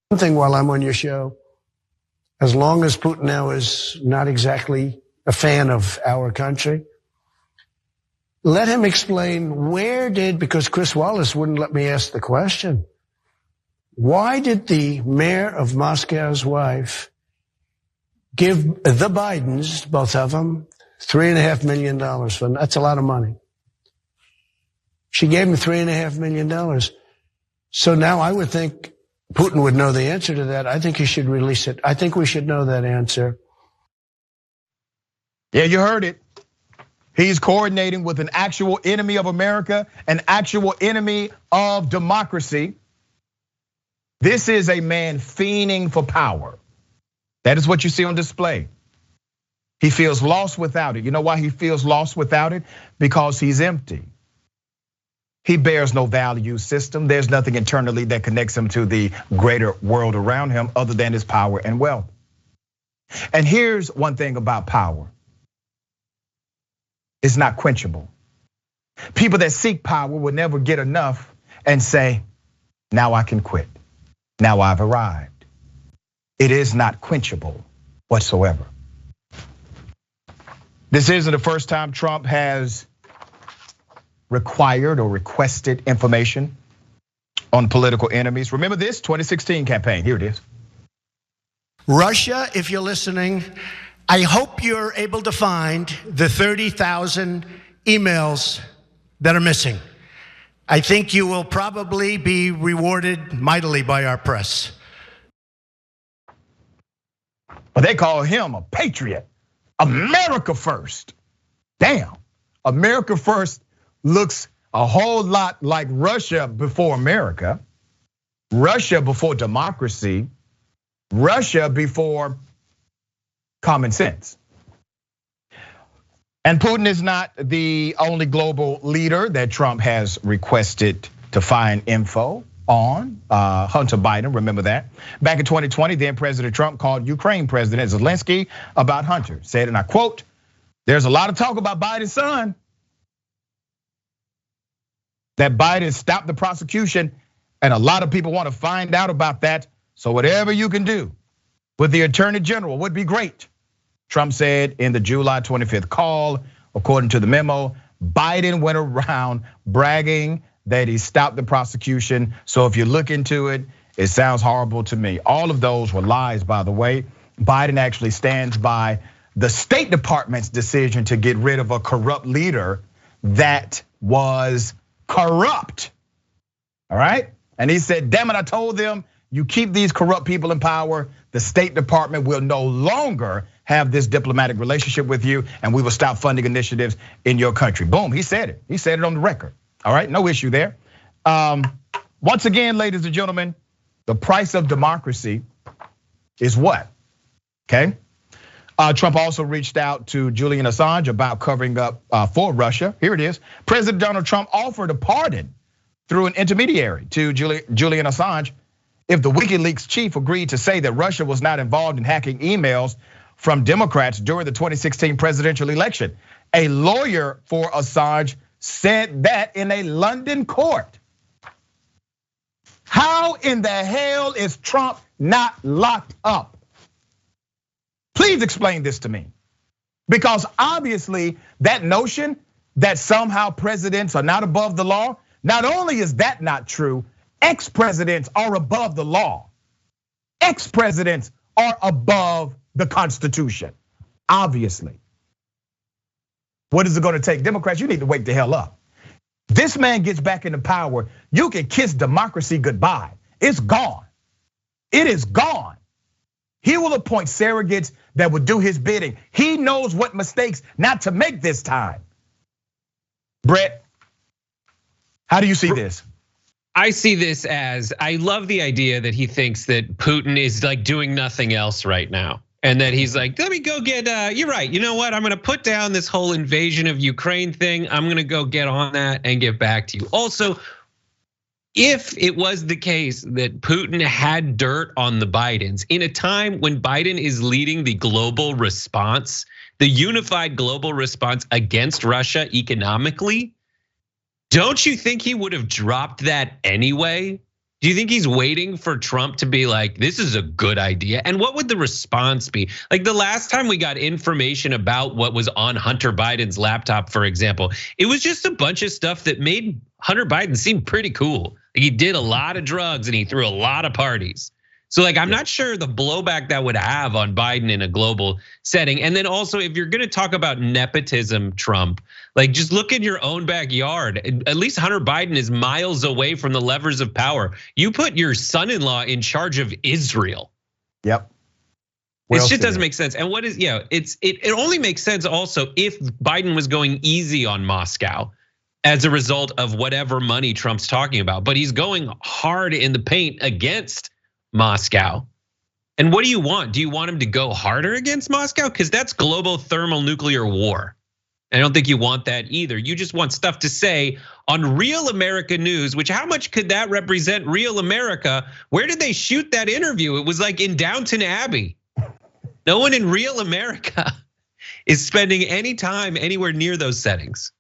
One thing while I'm on your show, as long as Putin now is not exactly a fan of our country, let him explain because Chris Wallace wouldn't let me ask the question. Why did the mayor of Moscow's wife give the Bidens, both of them, $3.5 million for them? That's a lot of money. She gave him $3.5 million. So now I would think Putin would know the answer to that. I think he should release it. I think we should know that answer. Yeah, you heard it. He's coordinating with an actual enemy of America, an actual enemy of democracy. This is a man fiending for power. That is what you see on display. He feels lost without it. You know why he feels lost without it? Because he's empty. He bears no value system. There's nothing internally that connects him to the greater world around him other than his power and wealth. And here's one thing about power. It's not quenchable. People that seek power will never get enough and say, now I can quit. Now I've arrived. It is not quenchable whatsoever. This isn't the first time Trump has required or requested information on political enemies. Remember this 2016 campaign, here it is. Russia, if you're listening, I hope you're able to find the 30,000 emails that are missing. I think you will probably be rewarded mightily by our press. But they call him a patriot. America first. Damn, America first looks a whole lot like Russia before America, Russia before democracy, Russia before common sense. And Putin is not the only global leader that Trump has requested to find info on. Hunter Biden, remember that? Back in 2020, then President Trump called Ukraine President Zelensky about Hunter. Said, and I quote, "There's a lot of talk about Biden's son. That Biden stopped the prosecution, and a lot of people want to find out about that. So whatever you can do with the attorney general would be great," Trump said in the July 25th call. According to the memo, Biden went around bragging that he stopped the prosecution. So if you look into it, it sounds horrible to me. All of those were lies, by the way. Biden actually stands by the State Department's decision to get rid of a corrupt leader that was corrupt, all right? And he said, damn it, I told them, you keep these corrupt people in power, the State Department will no longer have this diplomatic relationship with you, and we will stop funding initiatives in your country. Boom, he said it. He said it on the record, all right? No issue there. Once again, ladies and gentlemen, the price of democracy is what, okay? Trump also reached out to Julian Assange about covering up for Russia. Here it is. President Donald Trump offered a pardon through an intermediary to Julian Assange if the WikiLeaks chief agreed to say that Russia was not involved in hacking emails from Democrats during the 2016 presidential election. A lawyer for Assange said that in a London court. How in the hell is Trump not locked up? Please explain this to me. Because obviously that notion that somehow presidents are not above the law, not only is that not true, ex-presidents are above the law. Ex-presidents are above the Constitution, obviously. What is it gonna take? Democrats, you need to wake the hell up. This man gets back into power, you can kiss democracy goodbye. It's gone. It is gone. He will appoint surrogates that will do his bidding. He knows what mistakes not to make this time. Brett, how do you see this? I see this as, I love the idea that he thinks that Putin is like doing nothing else right now. And that he's like, let me go get, you're right, you know what? I'm gonna put down this whole invasion of Ukraine thing. I'm gonna go get on that and get back to you. Also, if it was the case that Putin had dirt on the Bidens in a time when Biden is leading the global response, the unified global response against Russia economically, don't you think he would have dropped that anyway? Do you think he's waiting for Trump to be like, this is a good idea? And what would the response be? Like the last time we got information about what was on Hunter Biden's laptop, for example, it was just a bunch of stuff that made Hunter Biden seem pretty cool. Like he did a lot of drugs and he threw a lot of parties. So like, I'm not sure the blowback that would have on Biden in a global setting. And then also, if you're gonna talk about nepotism, Trump, like just look in your own backyard. At least Hunter Biden is miles away from the levers of power. You put your son-in-law in charge of Israel. Yep. It just doesn't make sense. And what is, it only makes sense also if Biden was going easy on Moscow as a result of whatever money Trump's talking about. But he's going hard in the paint against Moscow. And what do you want? Do you want him to go harder against Moscow? Because that's global thermonuclear war. I don't think you want that either. You just want stuff to say on Real America News, which how much could that represent Real America? Where did they shoot that interview? It was like in Downton Abbey. No one in Real America is spending any time anywhere near those settings.